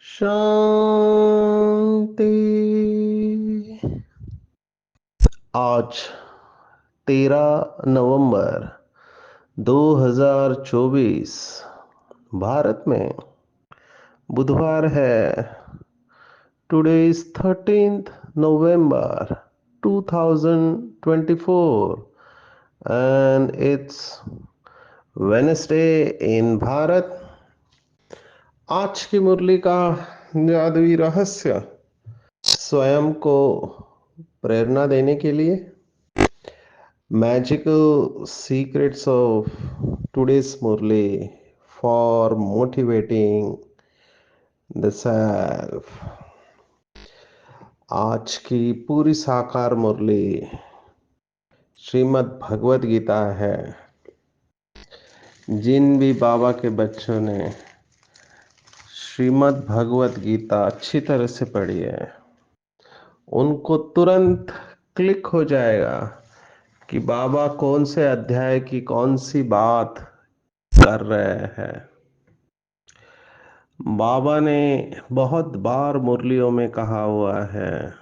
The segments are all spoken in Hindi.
शांति। आज 13 नवंबर 2024 भारत में बुधवार है। Today is 13th November 2024 and it's Wednesday in Bharat. आज की मुरली का जादुई रहस्य स्वयं को प्रेरणा देने के लिए magical secrets of today's Murli for motivating the self। आज की पूरी साकार मुरली श्रीमद् भगवत गीता है। जिन भी बाबा के बच्चों ने श्रीमद् भगवत गीता अच्छी तरह से पढ़ी है उनको तुरंत क्लिक हो जाएगा कि बाबा कौन से अध्याय की कौन सी बात कर रहे हैं। बाबा ने बहुत बार मुरलियों में कहा हुआ है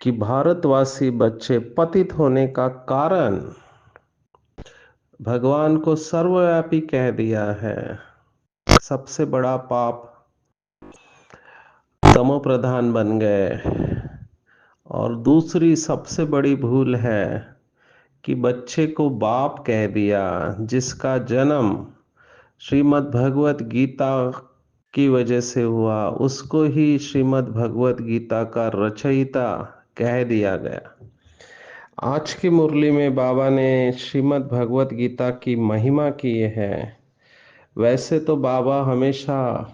कि भारतवासी बच्चे पतित होने का कारण भगवान को सर्वव्यापी कह दिया है। सबसे बड़ा पाप तमो प्रधान बन गए और दूसरी सबसे बड़ी भूल है कि बच्चे को बाप कह दिया जिसका जन्म श्रीमद् भगवत गीता की वजह से हुआ उसको ही श्रीमद् भगवत गीता का रचयिता कह दिया गया। आज की मुरली में बाबा ने श्रीमद् भगवत गीता की महिमा की है। वैसे तो बाबा हमेशा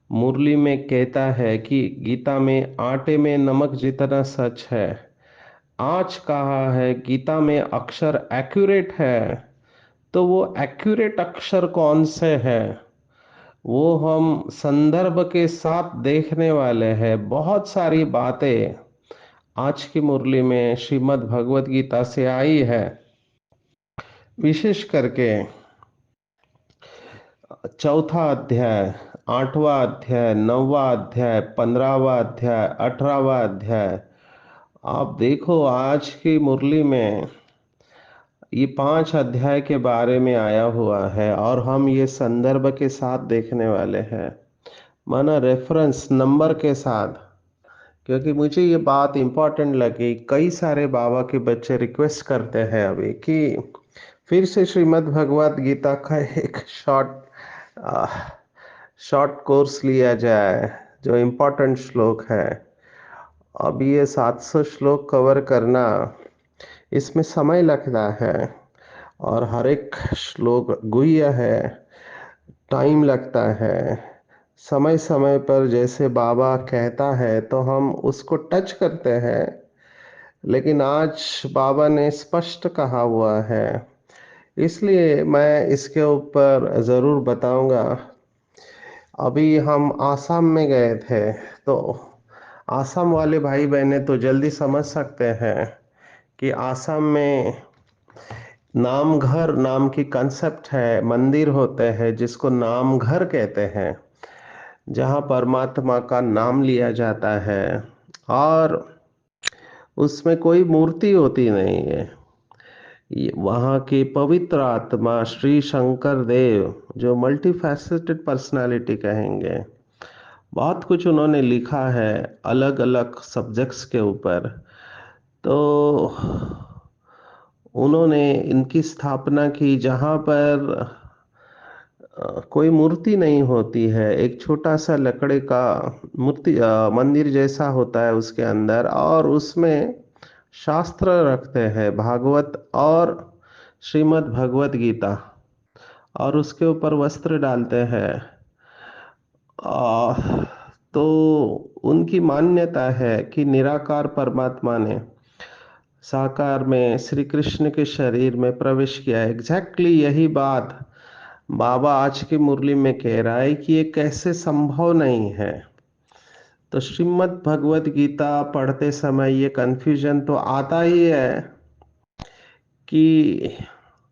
मुरली में कहता है कि गीता में आटे में नमक जितना सच है। आज कहा है गीता में अक्षर एक्यूरेट है, तो वो एक्यूरेट अक्षर कौन से है वो हम संदर्भ के साथ देखने वाले हैं। बहुत सारी बातें आज की मुरली में श्रीमद् भगवत गीता से आई है। विशेष करके चौथा अध्याय, आठवां अध्याय, नौवां अध्याय, 15वां अध्याय, 18वां अध्याय। आप देखो आज की मुरली में ये 5 अध्याय के बारे में आया हुआ है और हम ये संदर्भ के साथ देखने वाले हैं, माना रेफरेंस नंबर के साथ। क्योंकि मुझे ये बात इम्पोर्टेंट लगी। कई सारे बाबा के बच्चे रिक्वेस्ट करते हैं अभी कि फिर से श्रीमद् भगवत गीता का एक शॉर्ट कोर्स लिया जाए जो इम्पोर्टेंट श्लोक है। अब ये 700 श्लोक कवर करना इसमें समय लगता है और हर एक श्लोक गुह्य है, टाइम लगता है। समय समय पर जैसे बाबा कहता है तो हम उसको टच करते हैं, लेकिन आज बाबा ने स्पष्ट कहा हुआ है इसलिए मैं इसके ऊपर ज़रूर बताऊंगा। अभी हम आसाम में गए थे तो आसाम वाले भाई बहने तो जल्दी समझ सकते हैं कि आसाम में नामघर नाम की कंसेप्ट है। मंदिर होते हैं जिसको नामघर कहते हैं, जहाँ परमात्मा का नाम लिया जाता है और उसमें कोई मूर्ति होती नहीं है। वहाँ की पवित्र आत्मा श्री शंकर देव जो मल्टी फैसेटेड पर्सनालिटी कहेंगे, बहुत कुछ उन्होंने लिखा है अलग अलग सब्जेक्ट्स के ऊपर। तो उन्होंने इनकी स्थापना की जहाँ पर कोई मूर्ति नहीं होती है। एक छोटा सा लकड़े का मंदिर जैसा होता है उसके अंदर, और उसमें शास्त्र रखते हैं भागवत और श्रीमद् भगवत गीता, और उसके ऊपर वस्त्र डालते हैं। तो उनकी मान्यता है कि निराकार परमात्मा ने साकार में श्री कृष्ण के शरीर में प्रवेश किया। एग्जैक्टली यही बात बाबा आज की मुरली में कह रहा है कि ये कैसे संभव नहीं है। तो श्रीमद् भगवत गीता पढ़ते समय ये कन्फ्यूजन तो आता ही है कि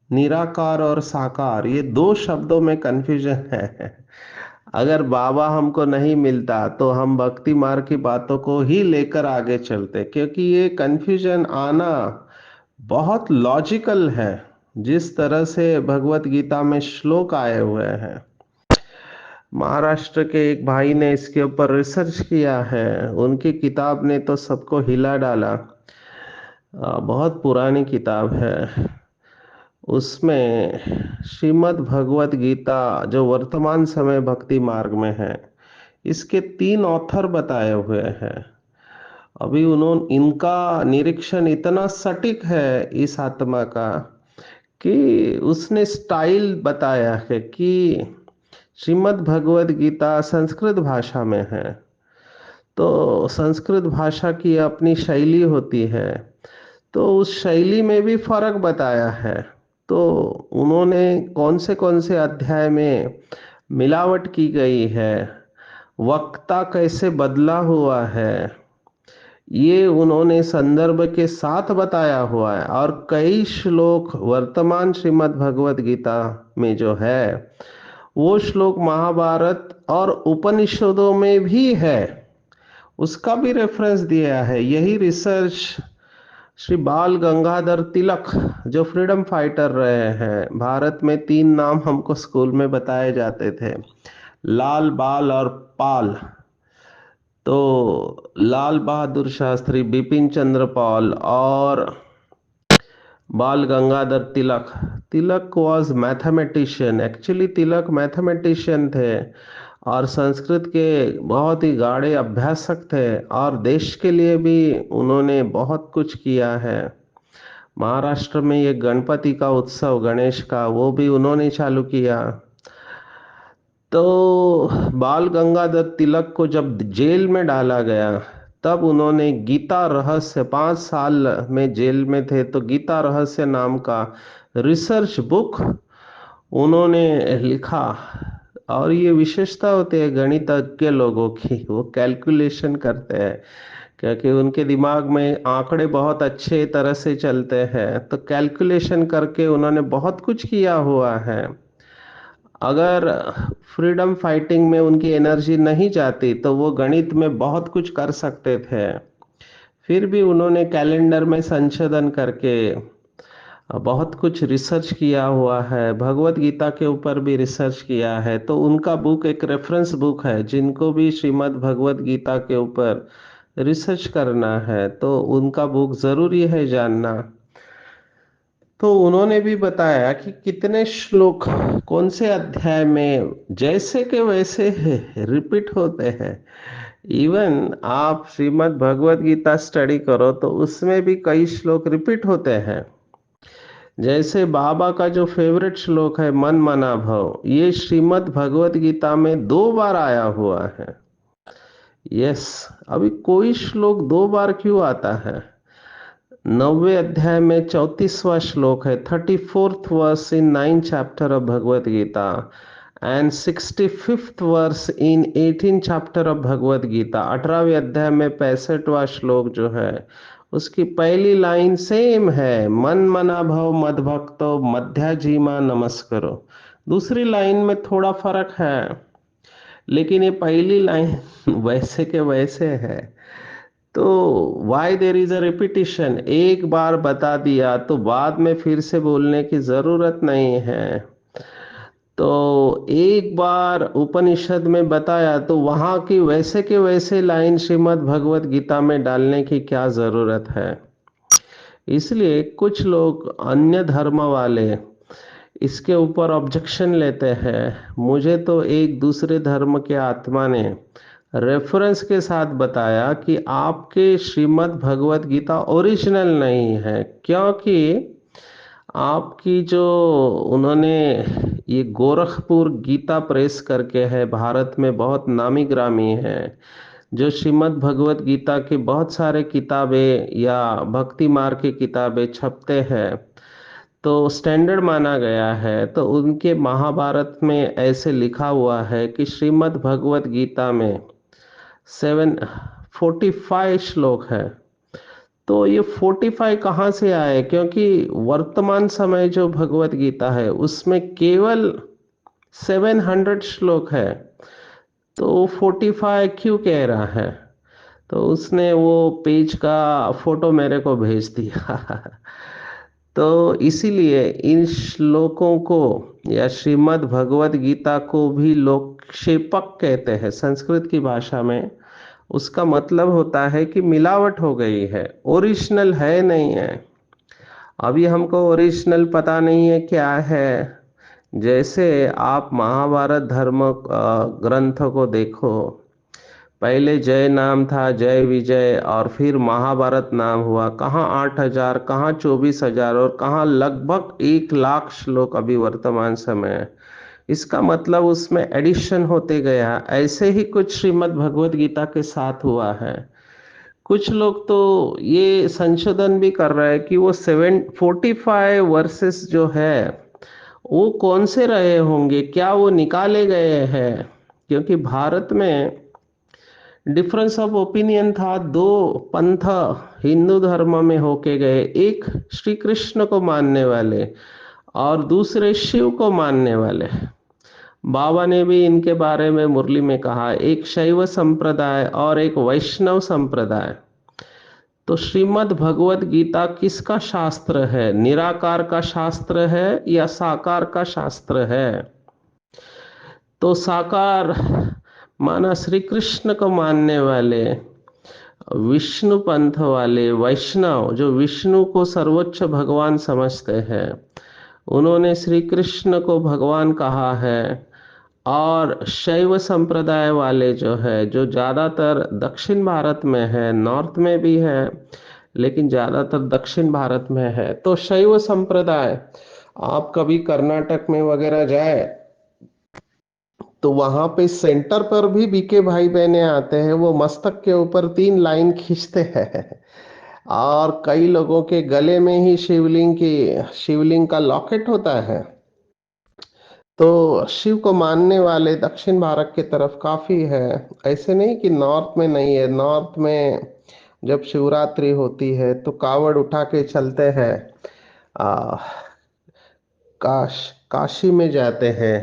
निराकार और साकार ये दो शब्दों में कन्फ्यूजन है। अगर बाबा हमको नहीं मिलता तो हम भक्ति मार्ग की बातों को ही लेकर आगे चलते, क्योंकि ये कन्फ्यूजन आना बहुत लॉजिकल है। जिस तरह से भगवत गीता में श्लोक आए हुए हैं, महाराष्ट्र के एक भाई ने इसके ऊपर रिसर्च किया है, उनकी किताब ने तो सबको हिला डाला। बहुत पुरानी किताब है। उसमें श्रीमद् भगवत गीता जो वर्तमान समय भक्ति मार्ग में है, इसके 3 ऑथर बताए हुए हैं। अभी उन्होंने इनका निरीक्षण इतना सटीक है इस आत्मा का कि उसने स्टाइल बताया है कि श्रीमद् भगवत गीता संस्कृत भाषा में है, तो संस्कृत भाषा की अपनी शैली होती है, तो उस शैली में भी फर्क बताया है। तो उन्होंने कौन से अध्याय में मिलावट की गई है, वक्ता कैसे बदला हुआ है, ये उन्होंने संदर्भ के साथ बताया हुआ है। और कई श्लोक वर्तमान श्रीमद् भगवत गीता में जो है, वो श्लोक महाभारत और उपनिषदों में भी है, उसका भी रेफरेंस दिया है। यही रिसर्च श्री बाल गंगाधर तिलक जो फ्रीडम फाइटर रहे हैं, भारत में 3 नाम हमको स्कूल में बताए जाते थे, लाल, बाल और पाल। तो लाल बहादुर शास्त्री, बिपिन चंद्र पाल और Bal Gangadhar Tilak. Tilak was mathematician, actually Tilak mathematician थे और संस्कृत के बहुत ही गाढ़े अभ्यासक थे, और देश के लिए भी उन्होंने बहुत कुछ किया है। महाराष्ट्र में ये गणपति का उत्सव, गणेश का, वो भी उन्होंने चालू किया। तो बाल गंगाधर तिलक को जब जेल में डाला गया, तब उन्होंने गीता रहस्य, 5 साल में जेल में थे, तो गीता रहस्य नाम का रिसर्च बुक उन्होंने लिखा। और ये विशेषता होती है गणितज्ञ लोगों की, वो कैलकुलेशन करते हैं, क्योंकि उनके दिमाग में आंकड़े बहुत अच्छे तरह से चलते हैं, तो कैलकुलेशन करके उन्होंने बहुत कुछ किया हुआ है। अगर फ्रीडम फाइटिंग में उनकी एनर्जी नहीं जाती तो वो गणित में बहुत कुछ कर सकते थे। फिर भी उन्होंने कैलेंडर में संशोधन करके बहुत कुछ रिसर्च किया हुआ है, भगवत गीता के ऊपर भी रिसर्च किया है। तो उनका बुक एक रेफरेंस बुक है, जिनको भी श्रीमद् भगवत गीता के ऊपर रिसर्च करना है तो उनका बुक जरूरी है जानना। तो उन्होंने भी बताया कि कितने श्लोक कौन से अध्याय में जैसे के वैसे रिपीट होते हैं। इवन आप श्रीमद् भगवत गीता स्टडी करो तो उसमें भी कई श्लोक रिपीट होते हैं। जैसे बाबा का जो फेवरेट श्लोक है मन मना भव, ये श्रीमद् भगवत गीता में 2 बार आया हुआ है। यस, अभी कोई श्लोक 2 बार क्यों आता है? 90वें अध्याय में 34वां श्लोक है, 34th verse in 9th chapter of Bhagavad Gita and 65th verse in 18th chapter of Bhagavad Gita. 18वें अध्याय में 65वां श्लोक जो है, उसकी पहली लाइन सेम है, मन मना भव मद भक्तो मध्याजीमा नमस्करो। दूसरी लाइन में थोड़ा फर्क है, लेकिन ये पहली लाइन वैसे के वैसे है। तो why there is a repetition, एक बार बता दिया तो बाद में फिर से बोलने की जरूरत नहीं है। तो एक बार उपनिषद में बताया तो वहां की वैसे के वैसे लाइन श्रीमद् भगवत गीता में डालने की क्या जरूरत है? इसलिए कुछ लोग अन्य धर्म वाले इसके ऊपर ऑब्जेक्शन लेते हैं। मुझे तो एक दूसरे धर्म के आत्मा ने रेफरेंस के साथ बताया कि आपके श्रीमद् भगवत गीता ओरिजिनल नहीं है, क्योंकि आपकी जो उन्होंने ये गोरखपुर गीता प्रेस करके है, भारत में बहुत नामी ग्रामी है, जो श्रीमद् भगवत गीता की बहुत सारे किताबें या भक्ति मार्ग की किताबें छपते हैं, तो स्टैंडर्ड माना गया है। तो उनके महाभारत में ऐसे लिखा हुआ है कि श्रीमद् भगवत गीता में 745 श्लोक है। तो ये 45 कहाँ से आए? क्योंकि वर्तमान समय जो भगवत गीता है उसमें केवल 700 श्लोक है, तो 45 क्यों कह रहा है? तो उसने वो पेज का फोटो मेरे को भेज दिया। तो इसीलिए इन श्लोकों को या श्रीमद् भगवत गीता को भी लोग क्षेपक कहते हैं संस्कृत की भाषा में। उसका मतलब होता है कि मिलावट हो गई है, ओरिजिनल है नहीं है। अभी हमको ओरिजिनल पता नहीं है क्या है। जैसे आप महाभारत धर्म ग्रंथ को देखो, पहले जय नाम था, जय विजय, और फिर महाभारत नाम हुआ। कहाँ 8,000, कहाँ 24,000 और कहाँ लगभग 1 लाख श्लोक अभी वर्तमान समय है। इसका मतलब उसमें एडिशन होते गया। ऐसे ही कुछ श्रीमद् भगवत गीता के साथ हुआ है। कुछ लोग तो ये संशोधन भी कर रहे हैं कि वो 745 वर्सेस जो है वो कौन से रहे होंगे, क्या वो निकाले गए हैं? क्योंकि भारत में डिफरेंस ऑफ ओपिनियन था। दो पंथ हिंदू धर्म में होके गए, एक श्री कृष्ण को मानने वाले और दूसरे शिव को मानने वाले। बाबा ने भी इनके बारे में मुरली में कहा, एक शैव संप्रदाय और एक वैष्णव संप्रदाय। तो श्रीमद् भगवत गीता किसका शास्त्र है? निराकार का शास्त्र है या साकार का शास्त्र है? तो साकार माना श्री कृष्ण को मानने वाले, विष्णु पंथ वाले वैष्णव जो विष्णु को सर्वोच्च भगवान समझते हैं, उन्होंने श्री कृष्ण को भगवान कहा है। और शैव संप्रदाय वाले जो है, जो ज़्यादातर दक्षिण भारत में है, नॉर्थ में भी है लेकिन ज़्यादातर दक्षिण भारत में है। तो शैव संप्रदाय, आप कभी कर्नाटक में वगैरह जाए तो वहां पे सेंटर पर भी बीके भाई बहने आते हैं, वो मस्तक के ऊपर 3 लाइन खींचते हैं। और कई लोगों के गले में ही शिवलिंग का लॉकेट होता है। तो शिव को मानने वाले दक्षिण भारत की तरफ काफी है। ऐसे नहीं कि नॉर्थ में नहीं है। नॉर्थ में जब शिवरात्रि होती है तो कावड़ उठा के चलते हैं, आ, काशी में जाते हैं।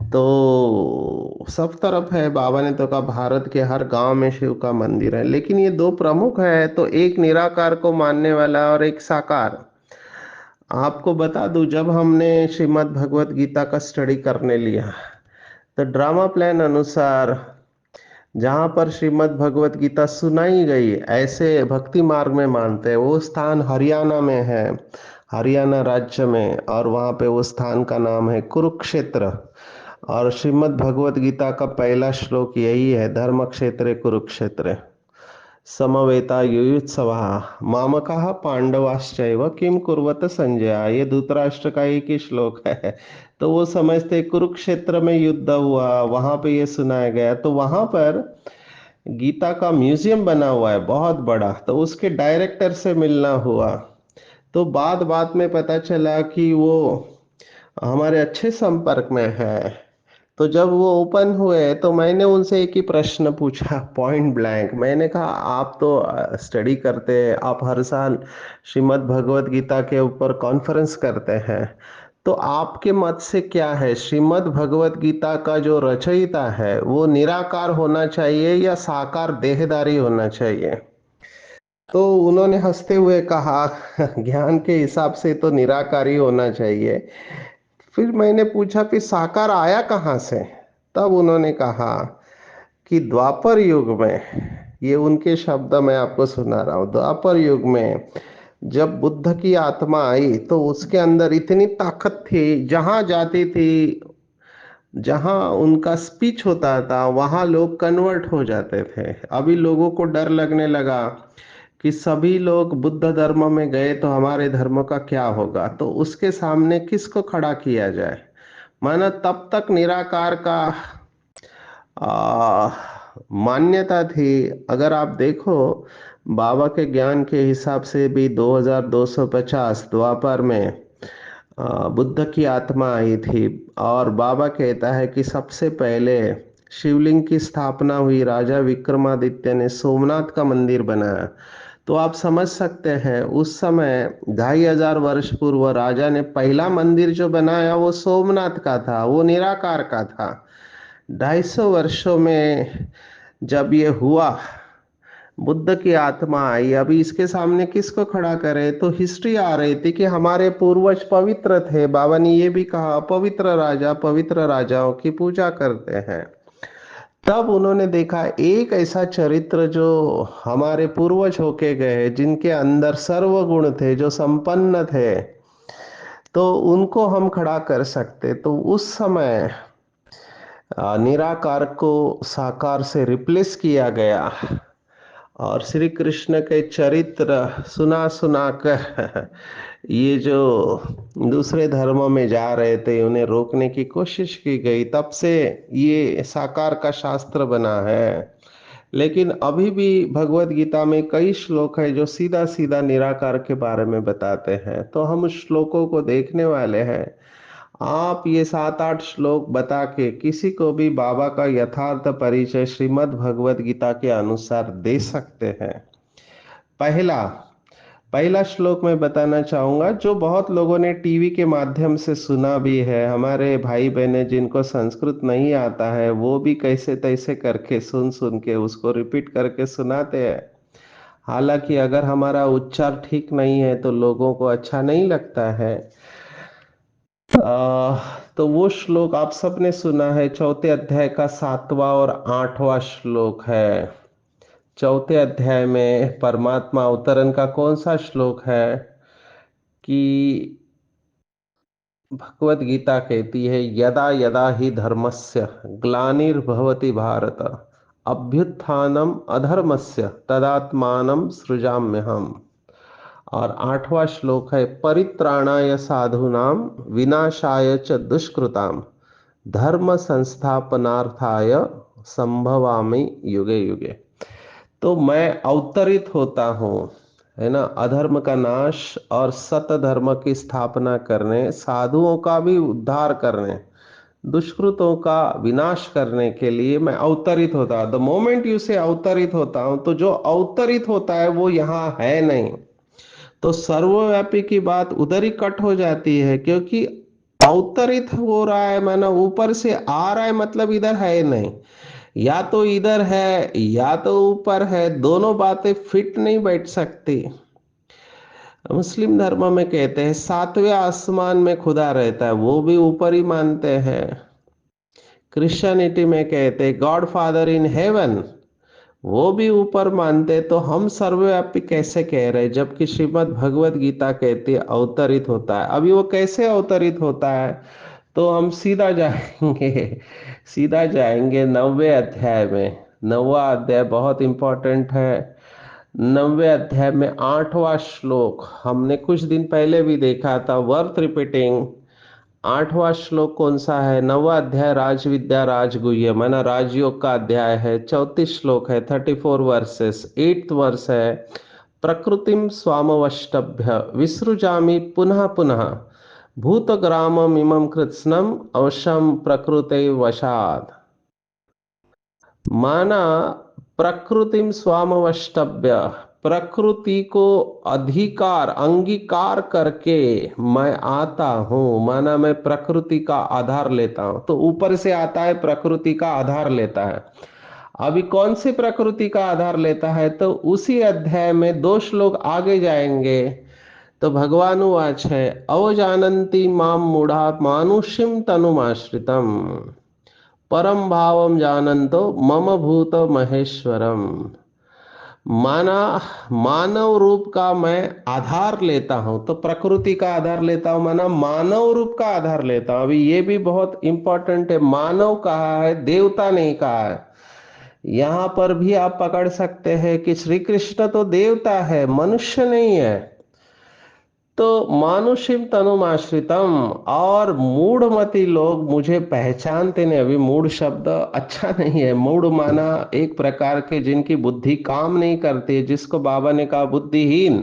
तो सब तरफ है। बाबा ने तो कहा भारत के हर गांव में शिव का मंदिर है। लेकिन ये दो प्रमुख है, तो एक निराकार को मानने वाला और एक साकार। आपको बता दूं, जब हमने श्रीमद् भगवत गीता का स्टडी करने लिया तो ड्रामा प्लान अनुसार जहां पर श्रीमद् भगवत गीता सुनाई गई, ऐसे भक्ति मार्ग में मानते हैं, वो स्थान हरियाणा में है, हरियाणा राज्य में। और वहां पे वो स्थान का नाम है कुरुक्षेत्र। और श्रीमद् भगवत गीता का पहला श्लोक यही है, धर्म क्षेत्रे कुरुक्षेत्र समवेता युयुत्सवः मामकाः पांडवाश्चैव किम कुर्वत संजय। ये धृतराष्ट्र का एक ही श्लोक है। तो वो समझते कुरुक्षेत्र में युद्ध हुआ, वहां पे ये सुनाया गया। तो वहां पर गीता का म्यूजियम बना हुआ है बहुत बड़ा, तो उसके डायरेक्टर से मिलना हुआ। तो बात बात में पता चला कि वो हमारे अच्छे संपर्क में है। तो जब वो ओपन हुए तो मैंने उनसे एक ही प्रश्न पूछा, पॉइंट ब्लैंक। मैंने कहा आप तो स्टडी करते हैं, आप हर साल श्रीमद् भगवत गीता के ऊपर कॉन्फ्रेंस करते हैं, तो आपके मत से क्या है, श्रीमद् भगवत गीता का जो रचयिता है वो निराकार होना चाहिए या साकार देहधारी होना चाहिए? तो उन्होंने हंसते हुए कहा, ज्ञान के हिसाब से तो निराकारी होना चाहिए। फिर मैंने पूछा कि साकार आया कहाँ से? तब उन्होंने कहा कि द्वापर युग में, ये उनके शब्द मैं आपको सुना रहा हूँ, द्वापर युग में जब बुद्ध की आत्मा आई तो उसके अंदर इतनी ताकत थी, जहां जाती थी, जहां उनका स्पीच होता था वहां लोग कन्वर्ट हो जाते थे। अभी लोगों को डर लगने लगा कि सभी लोग बुद्ध धर्म में गए तो हमारे धर्म का क्या होगा। तो उसके सामने किसको खड़ा किया जाए? माना तब तक निराकार का आ, मान्यता थी। अगर आप देखो, बाबा के ज्ञान के हिसाब से भी 2250 द्वापर में बुद्ध की आत्मा आई थी। और बाबा कहता है कि सबसे पहले शिवलिंग की स्थापना हुई, राजा विक्रमादित्य ने सोमनाथ का मंदिर बनाया। तो आप समझ सकते हैं उस समय 2500 वर्ष पूर्व राजा ने पहला मंदिर जो बनाया वो सोमनाथ का था, वो निराकार का था। 250 वर्षों में जब ये हुआ, बुद्ध की आत्मा आई, अभी इसके सामने किसको खड़ा करे? तो हिस्ट्री आ रही थी कि हमारे पूर्वज पवित्र थे। बाबा ने ये भी कहा, पवित्र राजा पवित्र राजाओं की पूजा करते हैं। तब उन्होंने देखा एक ऐसा चरित्र जो हमारे पूर्वज होके गए, जिनके अंदर सर्वगुण थे, जो संपन्न थे, तो उनको हम खड़ा कर सकते। तो उस समय निराकार को साकार से रिप्लेस किया गया। और श्री कृष्ण के चरित्र सुना सुना कर ये जो दूसरे धर्मों में जा रहे थे उन्हें रोकने की कोशिश की गई। तब से ये साकार का शास्त्र बना है। लेकिन अभी भी भगवत गीता में कई श्लोक है जो सीधा सीधा निराकार के बारे में बताते हैं। तो हम उस श्लोकों को देखने वाले हैं। आप ये 7-8 श्लोक बता के किसी को भी बाबा का यथार्थ परिचय श्रीमद् भगवत गीता के अनुसार दे सकते हैं। पहला पहला श्लोक मैं बताना चाहूंगा, जो बहुत लोगों ने टीवी के माध्यम से सुना भी है। हमारे भाई बहने जिनको संस्कृत नहीं आता है वो भी कैसे तैसे करके सुन सुन के उसको रिपीट करके सुनाते हैं। हालांकि अगर हमारा उच्चार ठीक नहीं है तो लोगों को अच्छा नहीं लगता है। तो वो श्लोक आप सबने सुना है, चौथे अध्याय का 7वां और 8वां श्लोक है। चौथे अध्याय में परमात्मा अवतरण का कौन सा श्लोक है कि भगवत गीता कहती है, यदा यदा ही धर्मस्य ग्लानिर्भवति भारत अभ्युत्थानम अधर्मस्य तदात्मानं सृजाम्यहम्। और 8वां श्लोक है, परित्राणाय साधूनां विनाशाय च दुष्कृताम धर्म संस्थापनार्थाय संभवामि युगे युगे। तो मैं अवतरित होता हूँ, है ना, अधर्म का नाश और सत धर्म की स्थापना करने, साधुओं का भी उद्धार करने, दुष्कृतों का विनाश करने के लिए मैं अवतरित होता। द मोमेंट यू से अवतरित होता हूं, तो जो अवतरित होता है वो यहाँ है नहीं। तो सर्वव्यापी की बात उधर ही कट हो जाती है, क्योंकि अवतरित हो रहा है माना ऊपर से आ रहा है, मतलब इधर है नहीं। या तो इधर है या तो ऊपर है, दोनों बातें फिट नहीं बैठ सकती। मुस्लिम धर्म में कहते हैं 7वें आसमान में खुदा रहता है, वो भी ऊपर ही मानते हैं। क्रिश्चियनिटी में कहते हैं गॉड फादर इन हेवन, वो भी ऊपर मानते। तो हम सर्वव्यापी कैसे कह रहे हैं, जबकि श्रीमद् भगवत गीता कहती है अवतरित होता है। अभी वो कैसे अवतरित होता है, तो हम सीधा जाएंगे, सीधा जाएंगे 9वें अध्याय में। 9वां अध्याय बहुत इंपॉर्टेंट है। 9वें अध्याय में 8वां श्लोक हमने कुछ दिन पहले भी देखा था, वर्थ रिपीटिंग। 8वां श्लोक कौन सा है? 9वां अध्याय राज विद्या राजगुह्य माना राजयोग का अध्याय है। 34 श्लोक है, 34 वर्सेस। 8th वर्ष है, प्रकृतिम स्वामवष्टभ्य विसृजामि पुनः पुनः भूतग्रामम इमं कृत्स्नम अवश्यम प्रकृते वशात्। माना प्रकृतिम स्वामवष्टभ्य, प्रकृति को अधिकार अंगीकार करके मैं आता हूं। माना मैं प्रकृति का आधार लेता हूं। तो ऊपर से आता है, प्रकृति का आधार लेता है। अभी कौन सी प्रकृति का आधार लेता है, तो उसी अध्याय में 2 श्लोक आगे जाएंगे तो भगवान वाच है, अवजानन्ति माम मूढ़ा मानुषिम तनुमाश्रितम परम भावम जानन्तो मम भूत महेश्वरम। माना मानव रूप का मैं आधार लेता हूं, तो प्रकृति का आधार लेता हूं, माना मानव रूप का आधार लेता हूं। अभी ये भी बहुत इंपॉर्टेंट है, मानव कहा है, देवता नहीं कहा है। यहां पर भी आप पकड़ सकते हैं कि श्री कृष्ण तो देवता है, मनुष्य नहीं है। तो मानुषिम तनुमाश्रितम, और मूढ़मति लोग मुझे पहचानते नहीं। अभी मूढ़ शब्द अच्छा नहीं है। मूढ़ माना एक प्रकार के जिनकी बुद्धि काम नहीं करती, जिसको बाबा ने कहा बुद्धिहीन।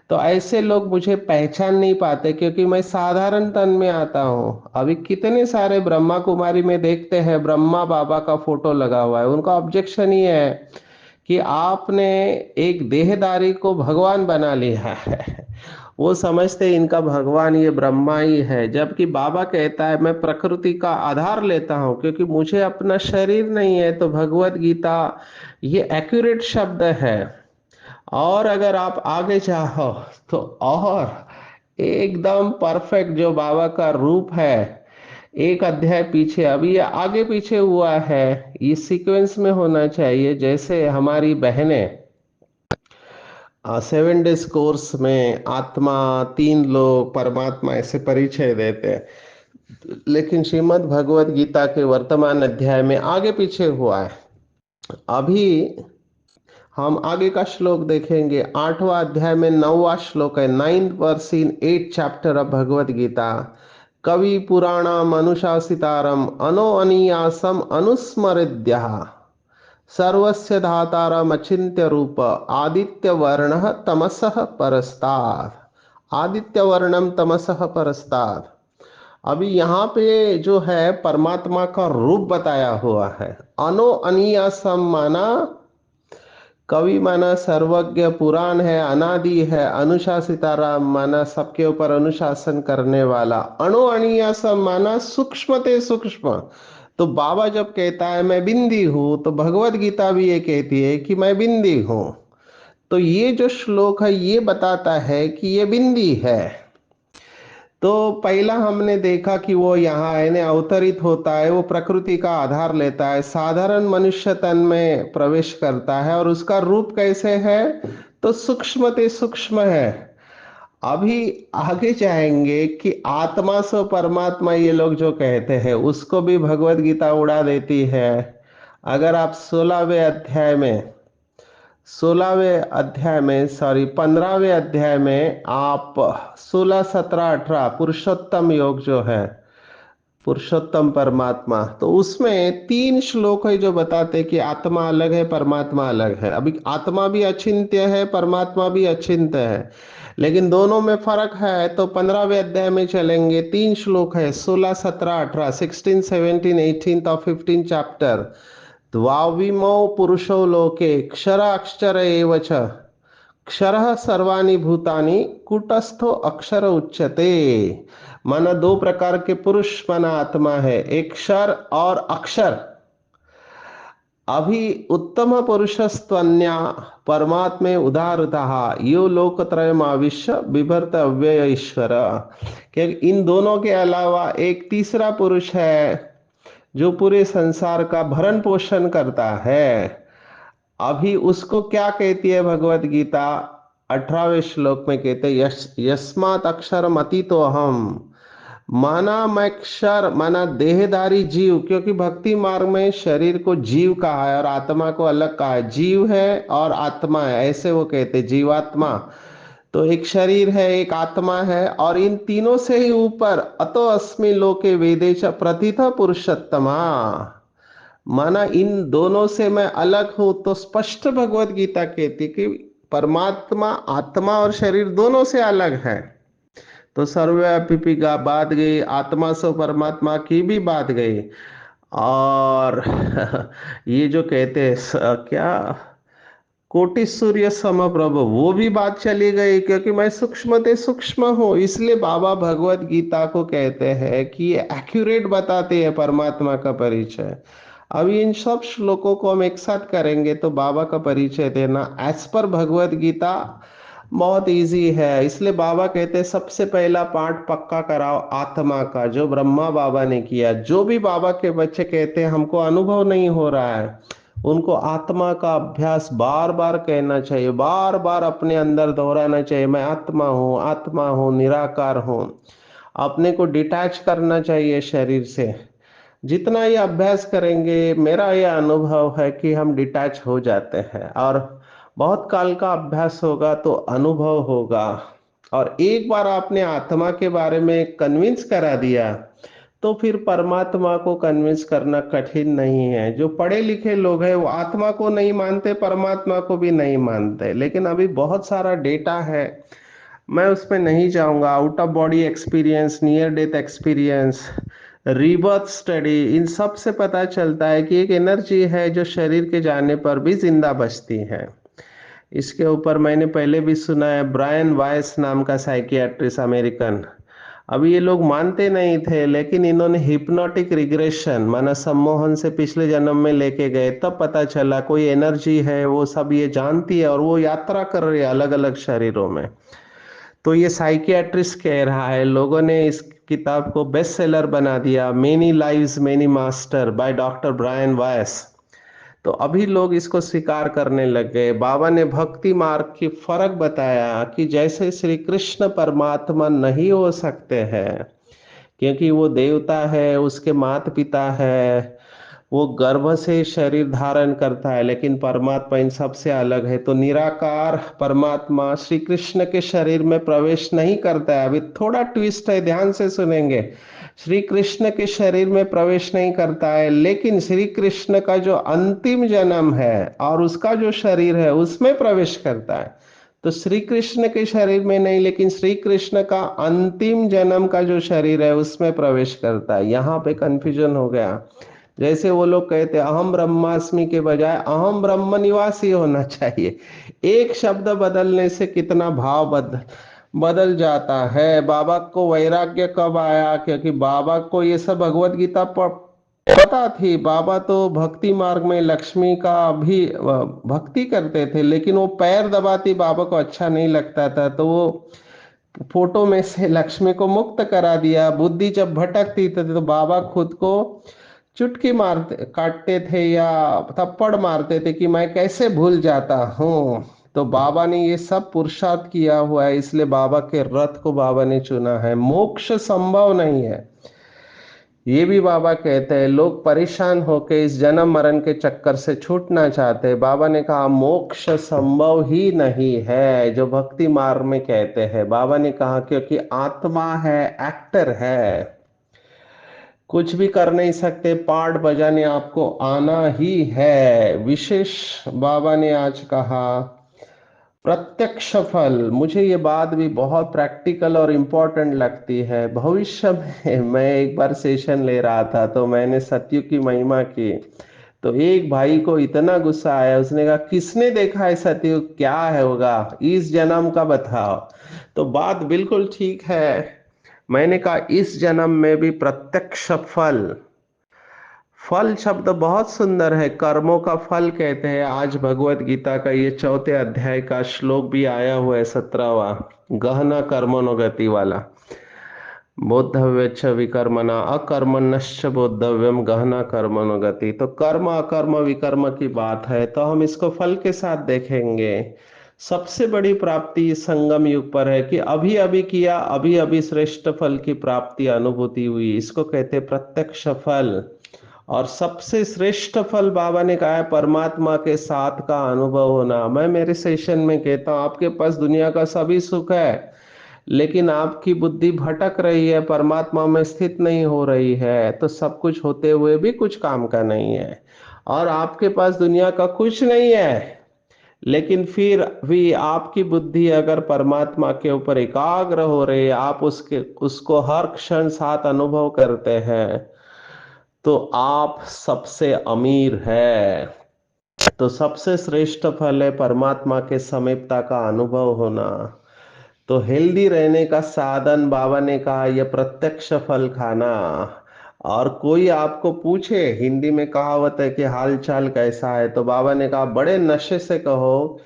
तो ऐसे लोग मुझे पहचान नहीं पाते, क्योंकि मैं साधारण तन में आता हूँ। अभी कितने सारे ब्रह्मा कुमारी में देखते हैं ब्रह्मा बाबा का फोटो लगा हुआ है। उनका ऑब्जेक्शन ही है कि आपने एक देहधारी को भगवान बना लिया है। वो समझते हैं इनका भगवान ये ब्रह्मा ही है, जबकि बाबा कहता है मैं प्रकृति का आधार लेता हूँ, क्योंकि मुझे अपना शरीर नहीं है। तो भगवत गीता ये एक्यूरेट शब्द है। और अगर आप आगे चाहो तो और एकदम परफेक्ट जो बाबा का रूप है, एक अध्याय पीछे, अभी ये आगे पीछे हुआ है। ये सीक्वेंस में होना चाहिए। जैसे हमारी बहनें 7 डेज कोर्स में आत्मा, तीन लोग, परमात्मा ऐसे परिचय देते हैं, लेकिन श्रीमद् भगवत गीता के वर्तमान अध्याय में आगे पीछे हुआ है। अभी हम आगे का श्लोक देखेंगे। 8वां अध्याय में 9वां श्लोक है। 9th verse in 8th chapter of Bhagavad Gita. कवि पुराणा मनुशासितारम अनो अनीयासम अनुस्मृद्य सर्वस्य धातारम अचिंत्य रूप आदित्य वर्ण तमसः परस्तात्। आदित्य वर्णम तमसः परस्तात्। अभी यहाँ पे जो है परमात्मा का रूप बताया हुआ है। अनो अनीयासम माना कवि, माना सर्वज्ञ, पुराण है, अनादि है, अनुशासिताराम माना सबके ऊपर अनुशासन करने वाला, अणु अणियासम माना सूक्ष्मते सूक्ष्म। तो बाबा जब कहता है मैं बिंदी हूं, तो भगवत गीता भी ये कहती है कि मैं बिंदी हूं। तो ये जो श्लोक है ये बताता है कि ये बिंदी है। तो पहला हमने देखा कि वो यहाँ यानी अवतरित होता है, वो प्रकृति का आधार लेता है, साधारण मनुष्य तन में प्रवेश करता है। और उसका रूप कैसे है? तो सूक्ष्मते सूक्ष्म है। अभी आगे जाएंगे कि आत्मा सो परमात्मा ये लोग जो कहते हैं, उसको भी भगवत गीता उड़ा देती है। अगर आप 15वें अध्याय में आप 16, 17, 18 पुरुषोत्तम योग जो है, पुरुषोत्तम परमात्मा, तो उसमें 3 श्लोक है जो बताते हैं कि आत्मा अलग है, परमात्मा अलग है। अभी आत्मा भी अचिंत्य है, परमात्मा भी अचिंत्य है, लेकिन दोनों में फर्क है। तो 15वें अध्याय में चलेंगे। 3 श्लोक है, 16, 17, 18, 16, 17, 18 और 15 चैप्टर। द्वाविमौ पुरुषो लोके क्षर अक्षर एव च क्षरः सर्वाणि भूतानि कूटस्थो अक्षर उच्यते। माना दो प्रकार के पुरुष माना आत्मा है, एक क्षर और अक्षर। अभी उत्तम पुरुषस्त्वन्या परमात्मे उदारतः यो लोकत्रयमाविश्य बिभर्त अव्यय ईश्वर। कि इन दोनों के अलावा एक तीसरा पुरुष है जो पूरे संसार का भरण पोषण करता है। अभी उसको क्या कहती है भगवत गीता? 18वें श्लोक में कहते हैं यस्मात् अक्षरम अतीतो अहम। माना मैं क्षर माना देहधारी जीव, क्योंकि भक्ति मार्ग में शरीर को जीव कहा है और आत्मा को अलग कहा है। जीव है और आत्मा है, ऐसे वो कहते जीवात्मा। तो एक शरीर है, एक आत्मा है, और इन तीनों से ही ऊपर अतो अस्मि लोके वेदे च प्रथित पुरुषोत्तमा। माना इन दोनों से मैं अलग हूं। तो स्पष्ट भगवत गीता कहती कि परमात्मा आत्मा और शरीर दोनों से अलग है। तो सर्वव्यापी की बात गई, आत्मा से परमात्मा की भी बात गई। और ये जो कहते हैं क्या कोटि सूर्य समप्रभ, वो भी बात चली गई, क्योंकि मैं सूक्ष्मते सूक्ष्म हूं। इसलिए बाबा भगवत गीता को कहते हैं कि ये एक्यूरेट बताते हैं परमात्मा का परिचय। अब इन सब श्लोकों को हम एक साथ करेंगे तो बाबा का परिचय देना एज पर भगवत गीता बहुत इजी है। इसलिए बाबा कहते हैं सबसे पहला पाठ पक्का कराओ आत्मा का, जो ब्रह्मा बाबा ने किया। जो भी बाबा के बच्चे कहते हैं हमको अनुभव नहीं हो रहा है, उनको आत्मा का अभ्यास बार बार कहना चाहिए, बार बार अपने अंदर दोहराना चाहिए। मैं आत्मा हूँ, निराकार हूँ। अपने को डिटैच करना चाहिए शरीर से। जितना ये अभ्यास करेंगे, मेरा यह अनुभव है कि हम डिटैच हो जाते हैं। और बहुत काल का अभ्यास होगा तो अनुभव होगा। और एक बार आपने आत्मा के बारे में कन्विंस करा दिया, तो फिर परमात्मा को कन्विंस करना कठिन नहीं है। जो पढ़े लिखे लोग हैं वो आत्मा को नहीं मानते, परमात्मा को भी नहीं मानते, लेकिन अभी बहुत सारा डेटा है, मैं उसमें नहीं जाऊंगा। Out of body experience, near death experience, rebirth study, इन सब से पता चलता है कि एक एनर्जी है जो शरीर के जाने पर भी जिंदा बचती है। इसके ऊपर मैंने पहले भी सुना है, ब्रायन वाइस नाम का साइकियाट्रिस्ट अमेरिकन। अभी ये लोग मानते नहीं थे, लेकिन इन्होंने हिप्नोटिक रिग्रेशन माना सम्मोहन से पिछले जन्म में लेके गए, तब पता चला कोई एनर्जी है, वो सब ये जानती है और वो यात्रा कर रही है अलग अलग शरीरों में। तो ये साइकियाट्रिस्ट कह रहा है, लोगों ने इस किताब को बेस्ट सेलर बना दिया, many lives many master by doctor Brian Weiss. तो अभी लोग इसको स्वीकार करने लग गए। बाबा ने भक्ति मार्ग की फर्क बताया कि जैसे श्री कृष्ण परमात्मा नहीं हो सकते हैं, क्योंकि वो देवता है, उसके माता पिता है, वो गर्भ से शरीर धारण करता है, लेकिन परमात्मा इन सब से अलग है। तो निराकार परमात्मा श्री कृष्ण के शरीर में प्रवेश नहीं करता है। अभी थोड़ा ट्विस्ट है, ध्यान से सुनेंगे। श्री कृष्ण के शरीर में प्रवेश नहीं करता है, लेकिन श्री कृष्ण का जो अंतिम जन्म है और उसका जो शरीर है उसमें प्रवेश करता है। तो श्री कृष्ण के शरीर में नहीं, लेकिन श्री कृष्ण का अंतिम जन्म का जो शरीर है उसमें प्रवेश करता है। यहाँ पे कंफ्यूजन हो गया। जैसे वो लोग कहते हैं अहम ब्रह्मास्मि के बजाय अहम ब्रह्म निवासी होना चाहिए। एक शब्द बदलने से कितना भाव बदल जाता है। बाबा को वैराग्य कब आया? क्योंकि बाबा को ये सब भगवत गीता पता थी। बाबा तो भक्ति मार्ग में लक्ष्मी का भी भक्ति करते थे, लेकिन वो पैर दबाती बाबा को अच्छा नहीं लगता था, तो वो फोटो में से लक्ष्मी को मुक्त करा दिया। बुद्धि जब भटकती थी तो बाबा खुद को चुटकी मारते काटते थे या थप्पड़ मारते थे कि मैं कैसे भूल जाता हूँ। तो बाबा ने ये सब पुरुषार्थ किया हुआ है, इसलिए बाबा के रथ को बाबा ने चुना है। मोक्ष संभव नहीं है, ये भी बाबा कहते हैं। लोग परेशान होकर इस जन्म मरण के चक्कर से छूटना चाहते हैं। बाबा ने कहा मोक्ष संभव ही नहीं है, जो भक्ति मार्ग में कहते हैं। बाबा ने कहा क्योंकि आत्मा है, एक्टर है, कुछ भी कर नहीं सकते, पार्ट बजाने आपको आना ही है। विशेष बाबा ने आज कहा प्रत्यक्ष फल। मुझे ये बात भी बहुत प्रैक्टिकल और इम्पोर्टेंट लगती है। भविष्य में मैं एक बार सेशन ले रहा था, तो मैंने सत्युग की महिमा की। तो एक भाई को इतना गुस्सा आया, उसने कहा किसने देखा है सत्युग, क्या है होगा, इस जन्म का बताओ। तो बात बिल्कुल ठीक है। मैंने कहा इस जन्म में भी प्रत्यक्ष फल। फल शब्द बहुत सुंदर है, कर्मों का फल कहते हैं। आज भगवत गीता का ये चौथे अध्याय का श्लोक भी आया हुआ है, 17वां, गहना कर्मणोगति वाला। बोद्धव्यच्च विकर्मणा अकर्मण्यश्च बोद्धव्यम गहना कर्मणोगति। तो कर्म अकर्म विकर्म की बात है, तो हम इसको फल के साथ देखेंगे। सबसे बड़ी प्राप्ति इस संगम युग पर है कि अभी अभी किया, अभी अभी श्रेष्ठ फल की प्राप्ति अनुभूति हुई, इसको कहते हैं प्रत्यक्ष फल। और सबसे श्रेष्ठ फल बाबा ने कहा है परमात्मा के साथ का अनुभव होना। मैं मेरे सेशन में कहता हूं आपके पास दुनिया का सभी सुख है, लेकिन आपकी बुद्धि भटक रही है, परमात्मा में स्थित नहीं हो रही है, तो सब कुछ होते हुए भी कुछ काम का नहीं है। और आपके पास दुनिया का कुछ नहीं है, लेकिन फिर भी आपकी बुद्धि अगर परमात्मा के ऊपर एकाग्र हो रही है, आप उसको हर क्षण साथ अनुभव करते हैं, तो आप सबसे अमीर है। तो सबसे श्रेष्ठ फल है परमात्मा के समीपता का अनुभव होना। तो हेल्दी रहने का साधन बाबा ने कहा यह प्रत्यक्ष फल खाना। और कोई आपको पूछे, हिंदी में कहावत है कि हाल चाल कैसा है, तो बाबा ने कहा बड़े नशे से कहो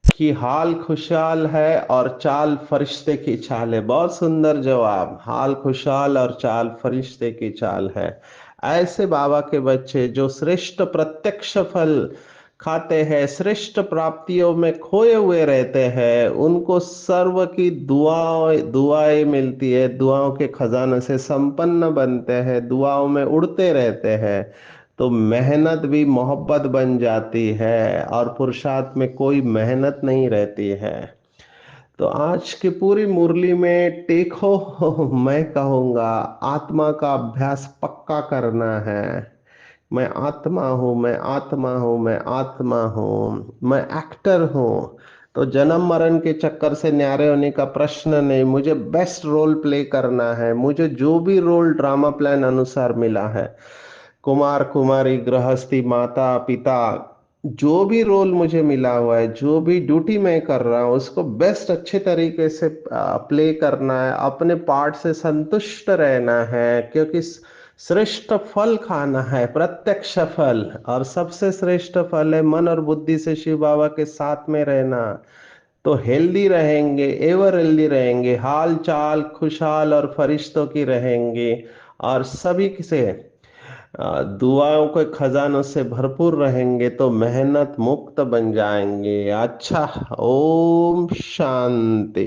कि हाल खुशहाल है और चाल फरिश्ते की चाल है। बहुत सुंदर जवाब, हाल खुशहाल और चाल फरिश्ते की चाल है। ऐसे बाबा के बच्चे जो श्रेष्ठ प्रत्यक्ष फल खाते हैं, श्रेष्ठ प्राप्तियों में खोए हुए रहते हैं, उनको सर्व की दुआएं दुआएं मिलती है, दुआओं के खजाने से संपन्न बनते हैं, दुआओं में उड़ते रहते हैं। तो मेहनत भी मोहब्बत बन जाती है और पुरुषार्थ में कोई मेहनत नहीं रहती है। तो आज की पूरी मुरली में टेको मैं कहूँगा आत्मा का अभ्यास पक्का करना है। मैं आत्मा हूँ, मैं आत्मा हूँ, मैं आत्मा हूँ, मैं एक्टर हूँ। तो जन्म मरण के चक्कर से न्यारे होने का प्रश्न नहीं, मुझे बेस्ट रोल प्ले करना है। मुझे जो भी रोल ड्रामा प्लान अनुसार मिला है, कुमार कुमारी गृहस्थी माता पिता, जो भी रोल मुझे मिला हुआ है, जो भी ड्यूटी मैं कर रहा हूँ, उसको बेस्ट अच्छे तरीके से प्ले करना है। अपने पार्ट से संतुष्ट रहना है, क्योंकि श्रेष्ठ फल खाना है, प्रत्यक्ष फल। और सबसे श्रेष्ठ फल है मन और बुद्धि से शिव बाबा के साथ में रहना। तो हेल्दी रहेंगे, एवर हेल्दी रहेंगे, हाल चाल खुशहाल और फरिश्तों की रहेंगे। और सभी से दुआओं के खजानों से भरपूर रहेंगे, तो मेहनत मुक्त बन जाएंगे। अच्छा, ओम शांति।